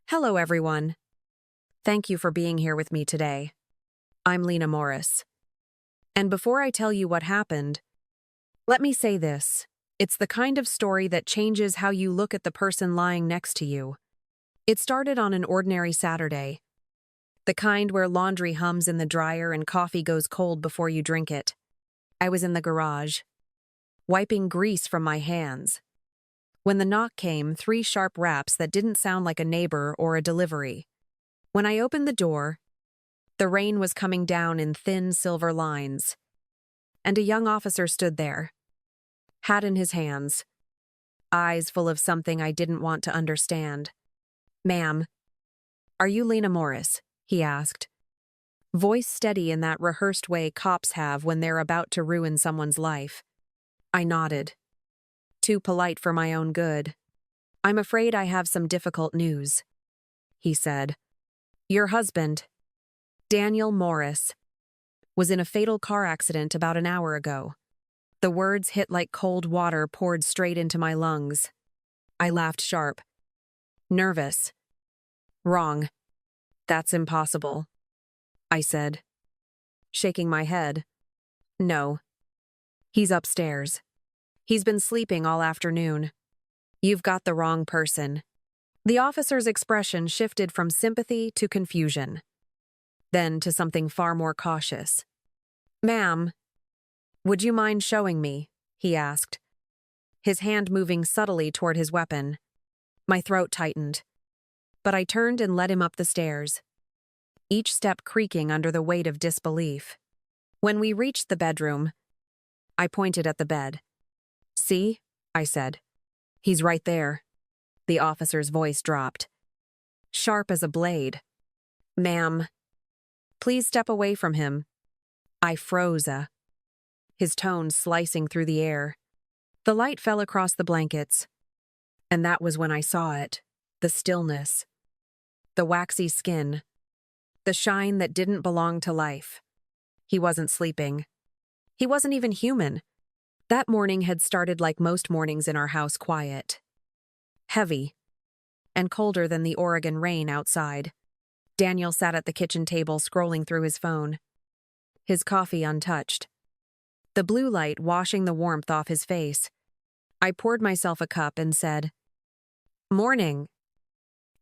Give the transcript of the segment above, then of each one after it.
Hello, everyone. Thank you for being here with me today. I'm Lena Morris. And before I tell you what happened, let me say this. It's the kind of story that changes how you look at the person lying next to you. It started on an ordinary Saturday. The kind where laundry hums in the dryer and coffee goes cold before you drink it. I was in the garage, wiping grease from my hands, when the knock came, 3 sharp raps that didn't sound like a neighbor or a delivery. When I opened the door, the rain was coming down in thin silver lines, and a young officer stood there, hat in his hands, eyes full of something I didn't want to understand. "Ma'am, are you Lena Morris?" he asked, voice steady in that rehearsed way cops have when they're about to ruin someone's life. I nodded. Too polite for my own good. "I'm afraid I have some difficult news," he said. "Your husband, Daniel Morris, was in a fatal car accident about an hour ago." The words hit like cold water poured straight into my lungs. I laughed sharp. Nervous. "Wrong. That's impossible," I said, shaking my head. "No. He's upstairs. He's been sleeping all afternoon. You've got the wrong person." The officer's expression shifted from sympathy to confusion, then to something far more cautious. "Ma'am, would you mind showing me?" he asked, his hand moving subtly toward his weapon. My throat tightened, but I turned and led him up the stairs, each step creaking under the weight of disbelief. When we reached the bedroom, I pointed at the bed. "See?" I said. "He's right there." The officer's voice dropped, sharp as a blade. "Ma'am, please step away from him." I froze, his tone slicing through the air. The light fell across the blankets, and that was when I saw it. The stillness, the waxy skin, the shine that didn't belong to life. He wasn't sleeping. He wasn't even human. That morning had started like most mornings in our house, quiet, heavy, and colder than the Oregon rain outside. Daniel sat at the kitchen table scrolling through his phone, his coffee untouched, the blue light washing the warmth off his face. I poured myself a cup and said, "Morning,"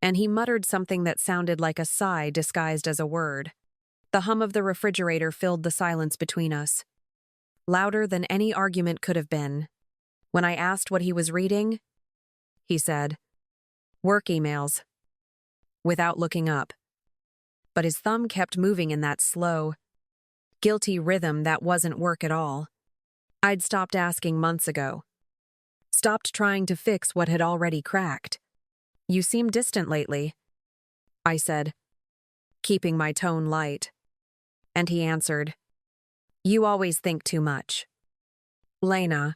and he muttered something that sounded like a sigh disguised as a word. The hum of the refrigerator filled the silence between us, louder than any argument could have been. When I asked what he was reading, he said, "Work emails," without looking up. But his thumb kept moving in that slow, guilty rhythm that wasn't work at all. I'd stopped asking months ago. Stopped trying to fix what had already cracked. "You seem distant lately," I said, keeping my tone light. And he answered, "You always think too much." "Lena."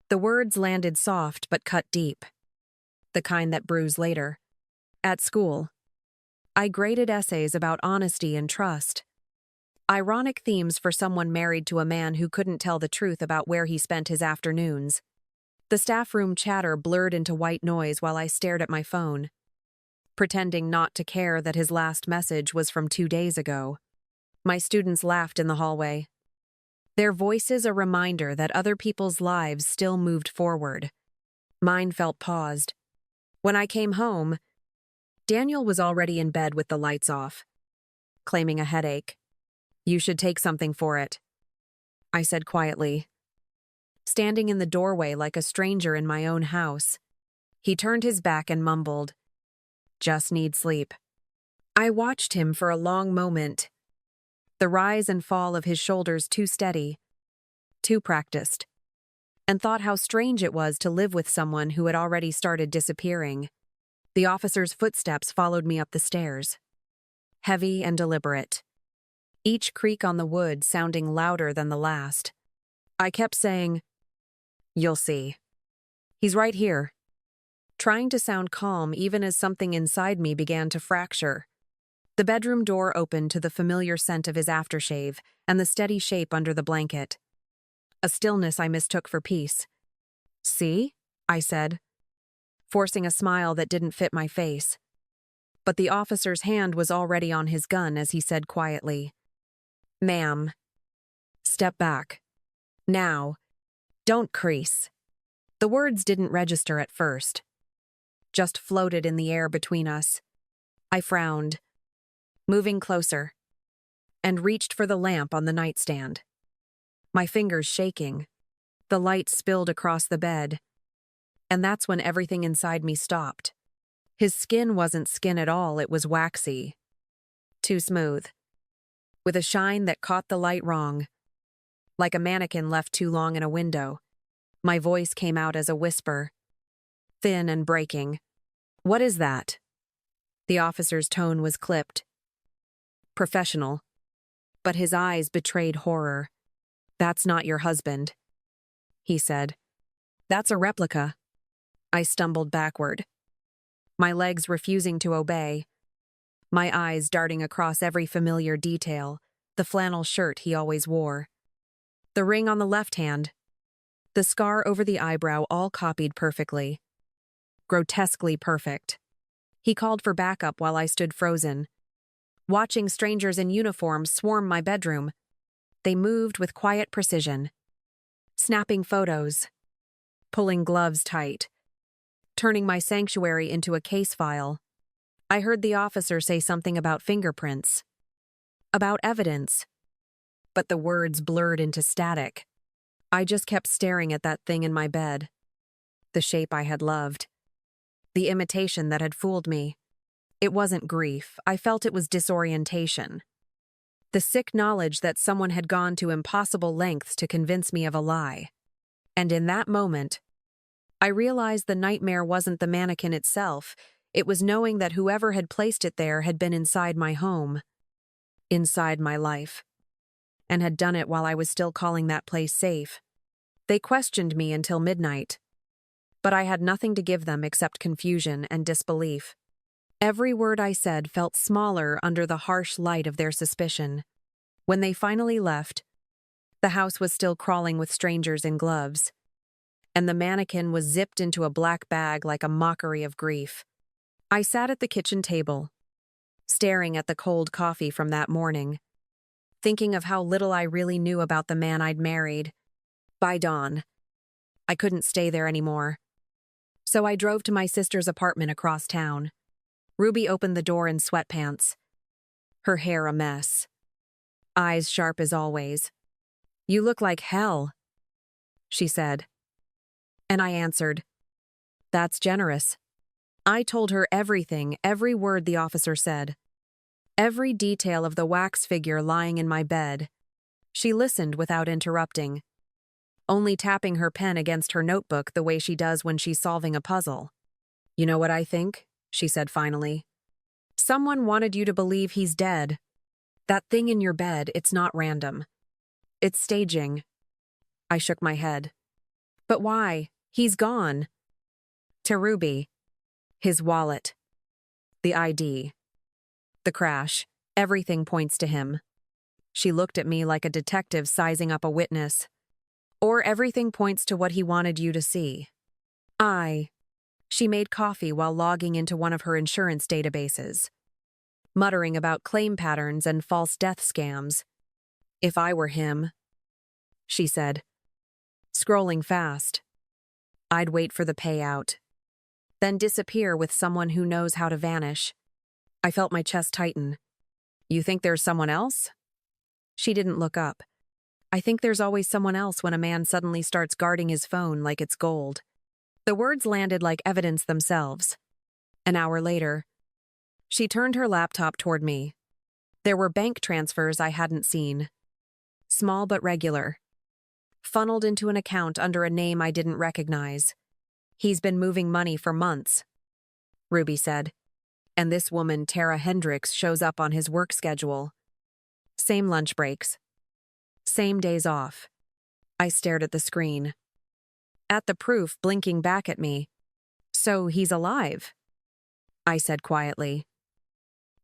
The words landed soft but cut deep, the kind that bruise later. At school, I graded essays about honesty and trust. Ironic themes for someone married to a man who couldn't tell the truth about where he spent his afternoons. The staff room chatter blurred into white noise while I stared at my phone, pretending not to care that his last message was from 2 days ago. My students laughed in the hallway, their voices a reminder that other people's lives still moved forward. Mine felt paused. When I came home, Daniel was already in bed with the lights off, claiming a headache. "You should take something for it," I said quietly, standing in the doorway like a stranger in my own house. He turned his back and mumbled, "Just need sleep." I watched him for a long moment, the rise and fall of his shoulders too steady, too practiced, and thought how strange it was to live with someone who had already started disappearing. The officer's footsteps followed me up the stairs, heavy and deliberate, each creak on the wood sounding louder than the last. I kept saying, "You'll see. He's right here," trying to sound calm even as something inside me began to fracture. The bedroom door opened to the familiar scent of his aftershave and the steady shape under the blanket. A stillness I mistook for peace. "See?" I said, forcing a smile that didn't fit my face. but the officer's hand was already on his gun as he said quietly, "Ma'am, step back. Now. Don't crease." The words didn't register at first, just floated in the air between us. I frowned, moving closer, and reached for the lamp on the nightstand. My fingers shaking, the light spilled across the bed, and that's when everything inside me stopped. His skin wasn't skin at all, it was waxy. Too smooth. With a shine that caught the light wrong. Like a mannequin left too long in a window. My voice came out as a whisper. Thin and breaking. "What is that?" The officer's tone was clipped. Professional. But his eyes betrayed horror. "That's not your husband," he said. "That's a replica." I stumbled backward, my legs refusing to obey, my eyes darting across every familiar detail, the flannel shirt he always wore, the ring on the left hand, the scar over the eyebrow, all copied perfectly. Grotesquely perfect. He called for backup while I stood frozen, watching strangers in uniform swarm my bedroom. They moved with quiet precision, snapping photos, pulling gloves tight, turning my sanctuary into a case file. I heard the officer say something about fingerprints, about evidence, but the words blurred into static. I just kept staring at that thing in my bed, the shape I had loved, the imitation that had fooled me. It wasn't grief, I felt it was disorientation. The sick knowledge that someone had gone to impossible lengths to convince me of a lie. And in that moment, I realized the nightmare wasn't the mannequin itself, it was knowing that whoever had placed it there had been inside my home, inside my life, and had done it while I was still calling that place safe. They questioned me until midnight, but I had nothing to give them except confusion and disbelief. Every word I said felt smaller under the harsh light of their suspicion. When they finally left, the house was still crawling with strangers in gloves, and the mannequin was zipped into a black bag like a mockery of grief. I sat at the kitchen table, staring at the cold coffee from that morning, thinking of how little I really knew about the man I'd married. By dawn, I couldn't stay there anymore. So I drove to my sister's apartment across town. Ruby opened the door in sweatpants, her hair a mess, eyes sharp as always. "You look like hell," she said. And I answered, "That's generous." I told her everything, every word the officer said, every detail of the wax figure lying in my bed. She listened without interrupting, only tapping her pen against her notebook the way she does when she's solving a puzzle. "You know what I think?" she said finally. "Someone wanted you to believe he's dead. That thing in your bed, it's not random. It's staging." I shook my head. "But why? He's gone." To Ruby. His wallet. The ID. The crash. Everything points to him. She looked at me like a detective sizing up a witness. "Or everything points to what he wanted you to see." She made coffee while logging into one of her insurance databases, muttering about claim patterns and false death scams. "If I were him," she said, scrolling fast, "I'd wait for the payout, then disappear with someone who knows how to vanish." I felt my chest tighten. "You think there's someone else?" She didn't look up. "I think there's always someone else when a man suddenly starts guarding his phone like it's gold." The words landed like evidence themselves. An hour later, she turned her laptop toward me. There were bank transfers I hadn't seen. Small but regular. Funneled into an account under a name I didn't recognize. "He's been moving money for months," Ruby said. "And this woman, Tara Hendricks, shows up on his work schedule. Same lunch breaks. Same days off." I stared at the screen. At the proof blinking back at me. "So he's alive," I said quietly.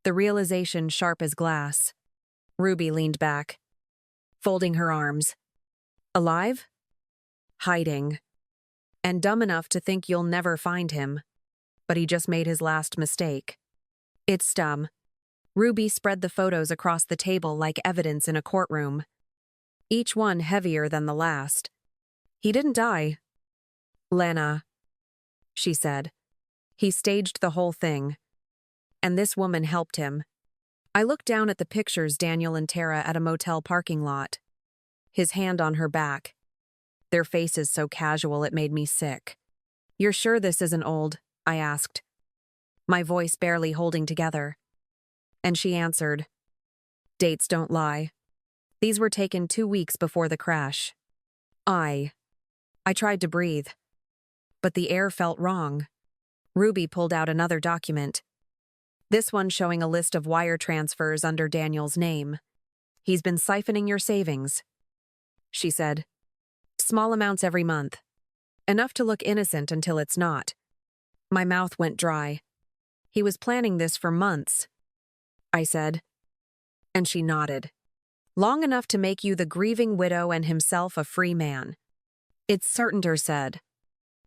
The realization sharp as glass. Ruby leaned back, folding her arms. "Alive? Hiding. And dumb enough to think you'll never find him. But he just made his last mistake." It's dumb. Ruby spread the photos across the table like evidence in a courtroom, each one heavier than the last. He didn't die. Lena, she said. He staged the whole thing. And this woman helped him. I looked down at the pictures Daniel and Tara at a motel parking lot. His hand on her back. Their faces so casual it made me sick. You're sure this isn't old? I asked, my voice barely holding together. And she answered, dates don't lie. These were taken 2 weeks before the crash. I tried to breathe, but the air felt wrong. Ruby pulled out another document. This one showing a list of wire transfers under Daniel's name. He's been siphoning your savings, she said. Small amounts every month. Enough to look innocent until it's not. My mouth went dry. He was planning this for months, I said. And she nodded. Long enough to make you the grieving widow and himself a free man. It's certain, her said.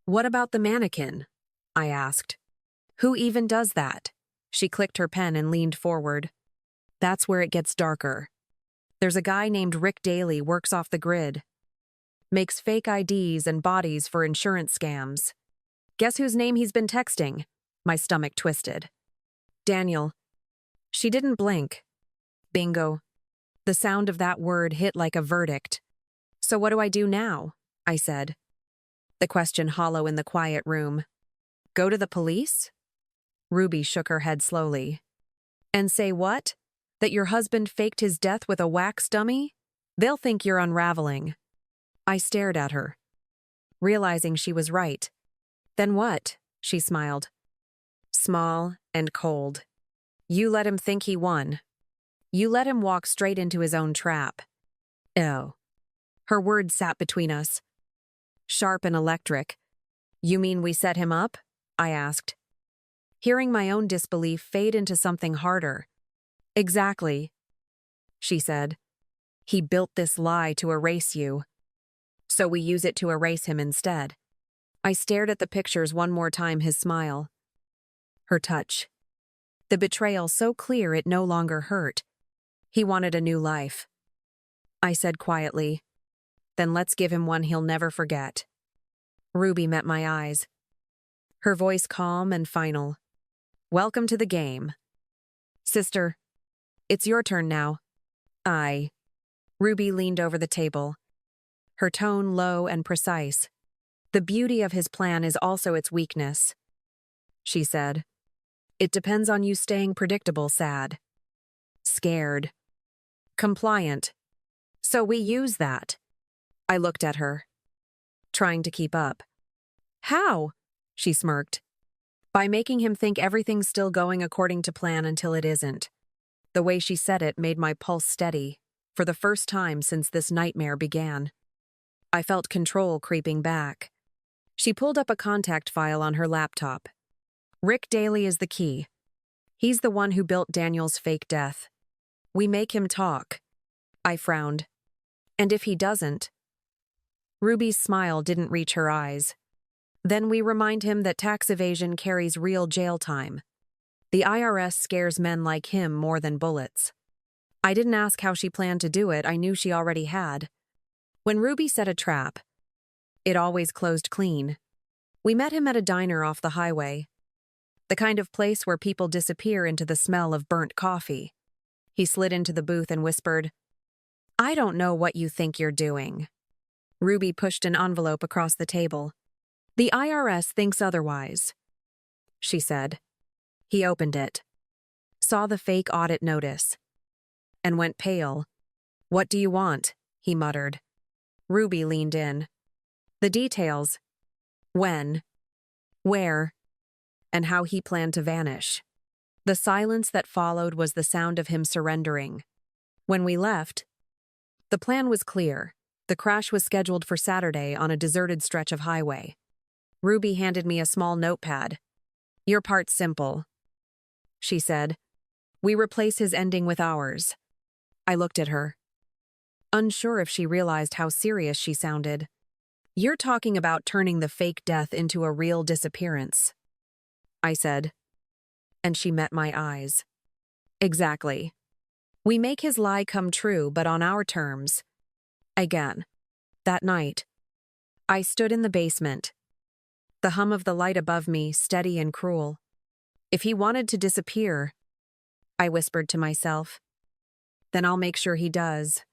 What about the mannequin? I asked. Who even does that? She clicked her pen and leaned forward. That's where it gets darker. There's a guy named Rick Daly works off the grid. Makes fake IDs and bodies for insurance scams. Guess whose name he's been texting? My stomach twisted. Daniel. She didn't blink. Bingo. The sound of that word hit like a verdict. So what do I do now? I said. The question hollow in the quiet room. Go to the police? Ruby shook her head slowly. And say what? That your husband faked his death with a wax dummy? They'll think you're unraveling. I stared at her, realizing she was right. Then what? She smiled. Small and cold. You let him think he won. You let him walk straight into his own trap. Oh. Her words sat between us. Sharp and electric. You mean we set him up? I asked, hearing my own disbelief fade into something harder. Exactly, she said. He built this lie to erase you. So we use it to erase him instead. I stared at the pictures one more time, his smile. Her touch. The betrayal so clear it no longer hurt. He wanted a new life. I said quietly, then let's give him one he'll never forget. Ruby met my eyes. Her voice calm and final. Welcome to the game. Sister, it's your turn now. Ruby leaned over the table, her tone low and precise. The beauty of his plan is also its weakness, she said. It depends on you staying predictable, sad. Scared. Compliant. So we use that. I looked at her, trying to keep up. How? She smirked. By making him think everything's still going according to plan until it isn't. The way she said it made my pulse steady, for the first time since this nightmare began. I felt control creeping back. She pulled up a contact file on her laptop. Rick Daly is the key. He's the one who built Daniel's fake death. We make him talk. I frowned. And if he doesn't? Ruby's smile didn't reach her eyes. Then we remind him that tax evasion carries real jail time. The IRS scares men like him more than bullets. I didn't ask how she planned to do it, I knew she already had. When Ruby set a trap, it always closed clean. We met him at a diner off the highway. The kind of place where people disappear into the smell of burnt coffee. He slid into the booth and whispered, I don't know what you think you're doing. Ruby pushed an envelope across the table. The IRS thinks otherwise, she said. He opened it, saw the fake audit notice, and went pale. What do you want? He muttered. Ruby leaned in. The details. When, where, and how he planned to vanish. The silence that followed was the sound of him surrendering. When we left, the plan was clear. The crash was scheduled for Saturday on a deserted stretch of highway. Ruby handed me a small notepad. Your part's simple, she said. We replace his ending with ours. I looked at her, unsure if she realized how serious she sounded. You're talking about turning the fake death into a real disappearance, I said. and she met my eyes. Exactly. We make his lie come true, but on our terms. Again. That night, I stood in the basement. The hum of the light above me, steady and cruel. If he wanted to disappear, I whispered to myself, then I'll make sure he does.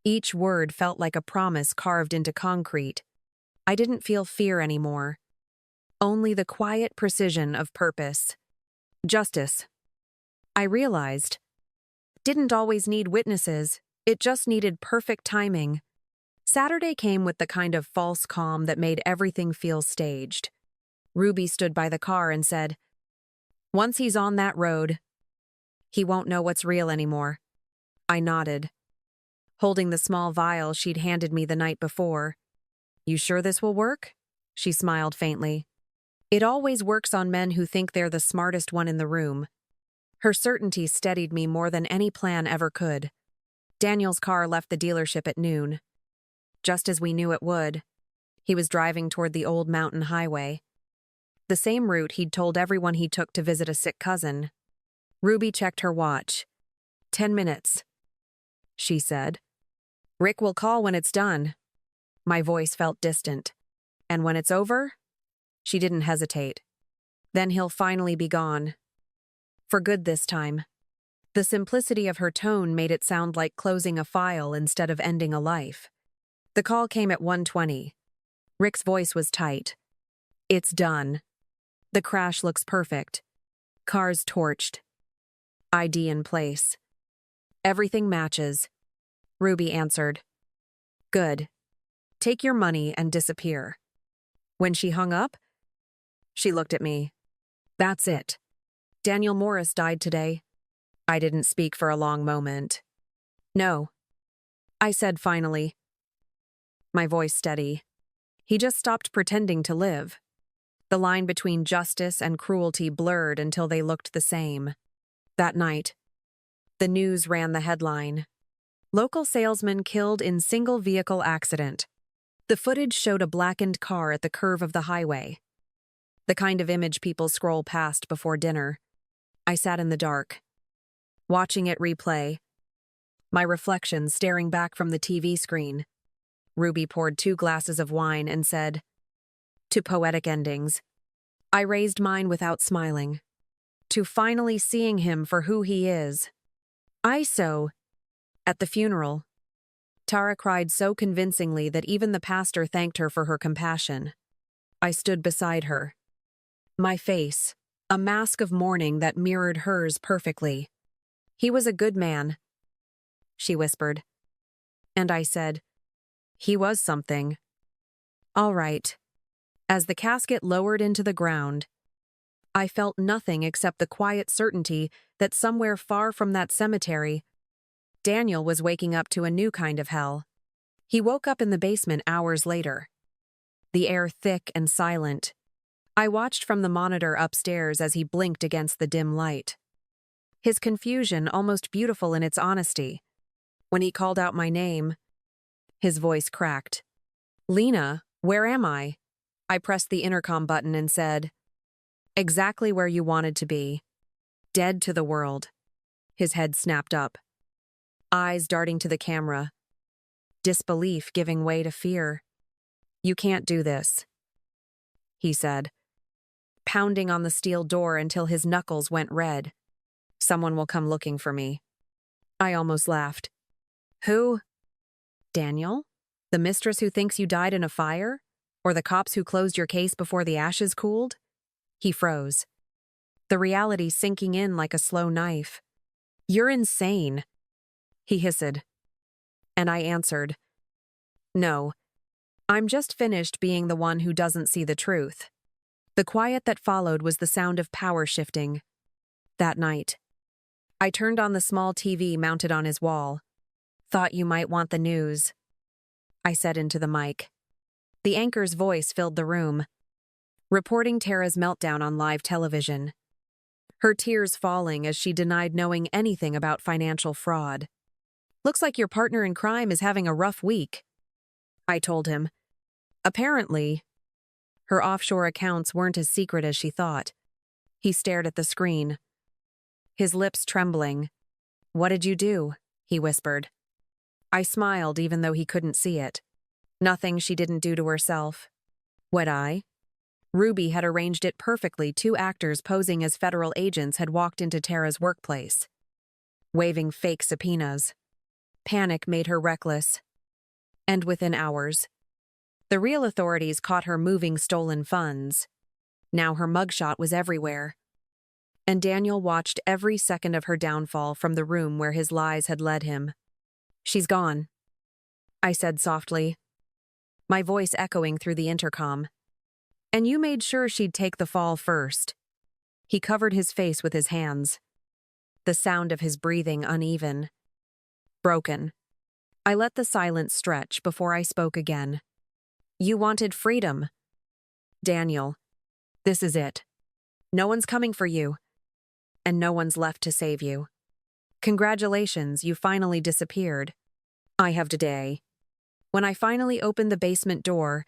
Each word felt like a promise carved into concrete. I didn't feel fear anymore. Only the quiet precision of purpose. Justice. I realized. Didn't always need witnesses, it just needed perfect timing. Saturday came with the kind of false calm that made everything feel staged. Ruby stood by the car and said, "Once he's on that road, he won't know what's real anymore." I nodded, holding the small vial she'd handed me the night before. "You sure this will work?" She smiled faintly. "It always works on men who think they're the smartest one in the room." Her certainty steadied me more than any plan ever could. Daniel's car left the dealership at noon. Just as we knew it would, he was driving toward the old mountain highway. The same route he'd told everyone he took to visit a sick cousin. Ruby checked her watch. 10 minutes, she said. "Rick will call when it's done." My voice felt distant. "And when it's over?" She didn't hesitate. "Then he'll finally be gone. For good this time." The simplicity of her tone made it sound like closing a file instead of ending a life. The call came at 1:20. Rick's voice was tight. "It's done. The crash looks perfect. Cars torched. ID in place. Everything matches." Ruby answered. "Good. Take your money and disappear." When she hung up, she looked at me. "That's it. Daniel Morris died today." I didn't speak for a long moment. "No," I said finally, my voice steady. "He just stopped pretending to live." The line between justice and cruelty blurred until they looked the same. That night, the news ran the headline. "Local salesman killed in single vehicle accident." The footage showed a blackened car at the curve of the highway. The kind of image people scroll past before dinner. I sat in the dark, watching it replay, my reflection staring back from the TV screen. Ruby poured 2 glasses of wine and said, "To poetic endings." I raised mine without smiling. "To finally seeing him for who he is." At the funeral, Tara cried so convincingly that even the pastor thanked her for her compassion. I stood beside her. My face, a mask of mourning that mirrored hers perfectly. "He was a good man," she whispered. And I said, "He was something." "All right." As the casket lowered into the ground, I felt nothing except the quiet certainty that somewhere far from that cemetery, Daniel was waking up to a new kind of hell. He woke up in the basement hours later. The air thick and silent. I watched from the monitor upstairs as he blinked against the dim light. His confusion almost beautiful in its honesty. When he called out my name, his voice cracked. "Lena, where am I?" I pressed the intercom button and said, "Exactly where you wanted to be. Dead to the world." His head snapped up, eyes darting to the camera, disbelief giving way to fear. "You can't do this," he said, pounding on the steel door until his knuckles went red. "Someone will come looking for me." I almost laughed. "Who? Daniel? The mistress who thinks you died in a fire? Or the cops who closed your case before the ashes cooled?" He froze, the reality sinking in like a slow knife. "You're insane," he hissed. And I answered, "No, I'm just finished being the one who doesn't see the truth." The quiet that followed was the sound of power shifting. That night, I turned on the small TV mounted on his wall. "Thought you might want the news," I said into the mic. The anchor's voice filled the room, reporting Tara's meltdown on live television. Her tears falling as she denied knowing anything about financial fraud. "Looks like your partner in crime is having a rough week," I told him. Apparently, her offshore accounts weren't as secret as she thought. He stared at the screen, his lips trembling. "What did you do?" he whispered. I smiled even though he couldn't see it. Nothing she didn't do to herself. Would I? Ruby had arranged it perfectly. Two actors posing as federal agents had walked into Tara's workplace, waving fake subpoenas. Panic made her reckless. And within hours, the real authorities caught her moving stolen funds. Now her mugshot was everywhere. And Daniel watched every second of her downfall from the room where his lies had led him. "She's gone," I said softly, my voice echoing through the intercom. "And you made sure she'd take the fall first." He covered his face with his hands, the sound of his breathing uneven, broken. I let the silence stretch before I spoke again. "You wanted freedom. Daniel, this is it. No one's coming for you, and no one's left to save you. Congratulations, you finally disappeared. I have today." When I finally opened the basement door,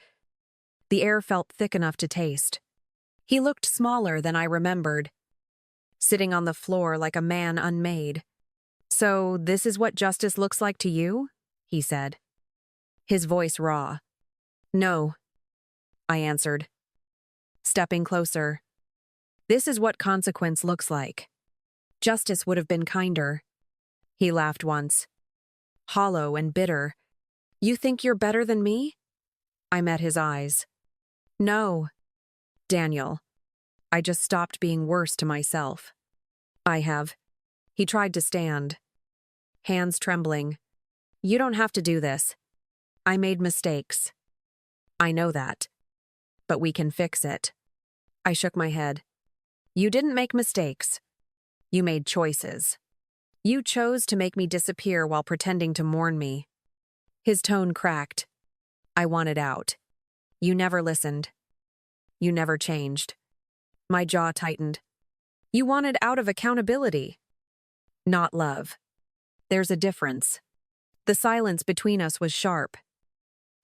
the air felt thick enough to taste. He looked smaller than I remembered, sitting on the floor like a man unmade. "So this is what justice looks like to you?" he said, his voice raw. "No," I answered, stepping closer. "This is what consequence looks like. Justice would have been kinder." He laughed once, hollow and bitter. "You think you're better than me?" I met his eyes. "No, Daniel. I just stopped being worse to myself." "I have." He tried to stand, hands trembling. "You don't have to do this. I made mistakes." "I know that. But we can fix it." I shook my head. "You didn't make mistakes. You made choices. You chose to make me disappear while pretending to mourn me." His tone cracked. "I wanted out. You never listened. You never changed." My jaw tightened. "You wanted out of accountability, not love. There's a difference." The silence between us was sharp,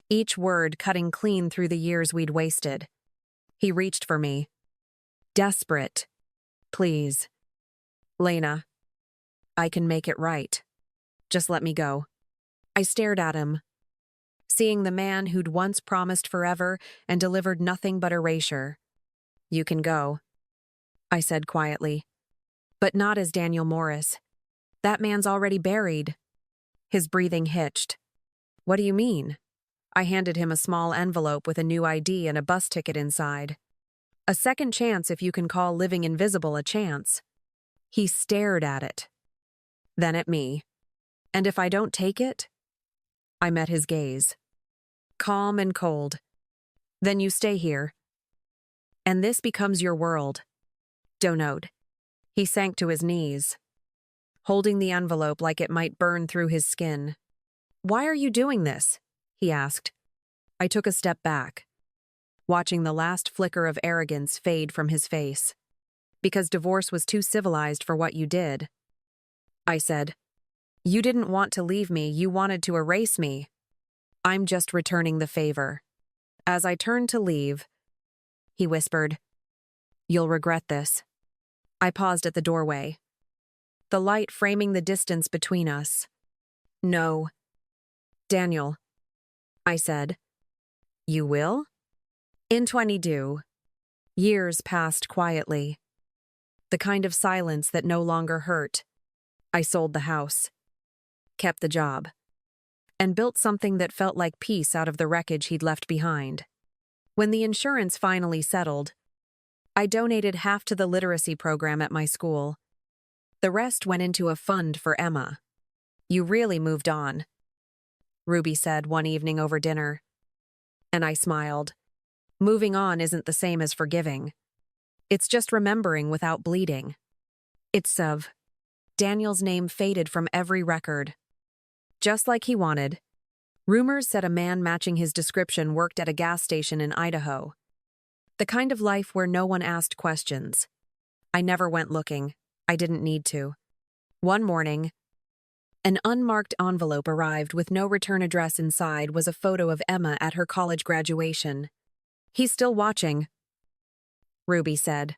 each word cutting clean through the years we'd wasted. He reached for me. Desperate. "Please. Lena, I can make it right. Just let me go." I stared at him, seeing the man who'd once promised forever and delivered nothing but erasure. "You can go," I said quietly. "But not as Daniel Morris. That man's already buried." His breathing hitched. "What do you mean?" I handed him a small envelope with a new ID and a bus ticket inside. "A second chance if you can call living invisible a chance." He stared at it, then at me. "And if I don't take it?" I met his gaze, calm and cold. "Then you stay here. And this becomes your world. Don't." He sank to his knees, holding the envelope like it might burn through his skin. "Why are you doing this?" he asked. I took a step back, watching the last flicker of arrogance fade from his face. "Because divorce was too civilized for what you did," I said. "You didn't want to leave me, you wanted to erase me. I'm just returning the favor." As I turned to leave, he whispered, "You'll regret this." I paused at the doorway, the light framing the distance between us. "No, Daniel," I said. "You will?" In 22, years passed quietly, the kind of silence that no longer hurt. I sold the house, kept the job, and built something that felt like peace out of the wreckage he'd left behind. When the insurance finally settled, I donated half to the literacy program at my school. The rest went into a fund for Emma. "You really moved on," Ruby said one evening over dinner. And I smiled. Moving on isn't the same as forgiving. It's just remembering without bleeding. It's Daniel's name faded from every record. Just like he wanted. Rumors said a man matching his description worked at a gas station in Idaho. The kind of life where no one asked questions. I never went looking. I didn't need to. One morning, an unmarked envelope arrived with no return address. Inside was a photo of Emma at her college graduation. "He's still watching," Ruby said.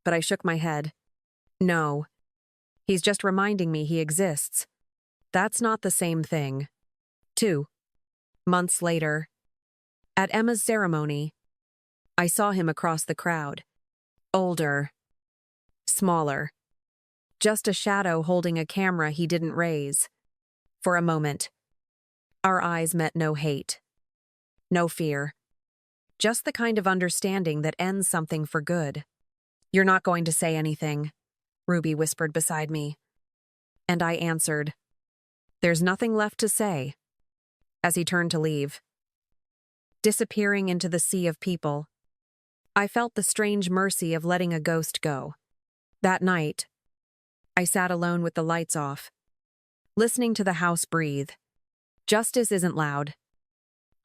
But I shook my head. "No, He's just reminding me he exists. That's not the same thing. 2 months later, at Emma's ceremony, I saw him across the crowd. Older. Smaller. Just a shadow holding a camera he didn't raise. For a moment, our eyes met. No hate. No fear. Just the kind of understanding that ends something for good. "You're not going to say anything," Ruby whispered beside me. And I answered, "There's nothing left to say," as he turned to leave. Disappearing into the sea of people, I felt the strange mercy of letting a ghost go. That night, I sat alone with the lights off, listening to the house breathe. "Justice isn't loud,"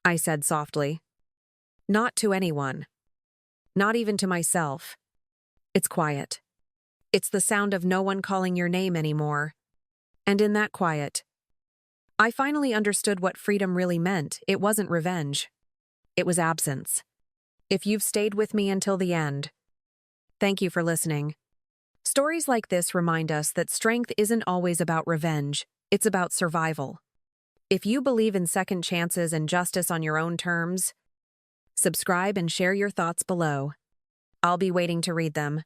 I said softly. "Not to anyone. Not even to myself. It's quiet. It's the sound of no one calling your name anymore. And in that quiet, I finally understood what freedom really meant. It wasn't revenge. It was absence. If you've stayed with me until the end, thank you for listening." Stories like this remind us that strength isn't always about revenge, it's about survival. If you believe in second chances and justice on your own terms, subscribe and share your thoughts below. I'll be waiting to read them.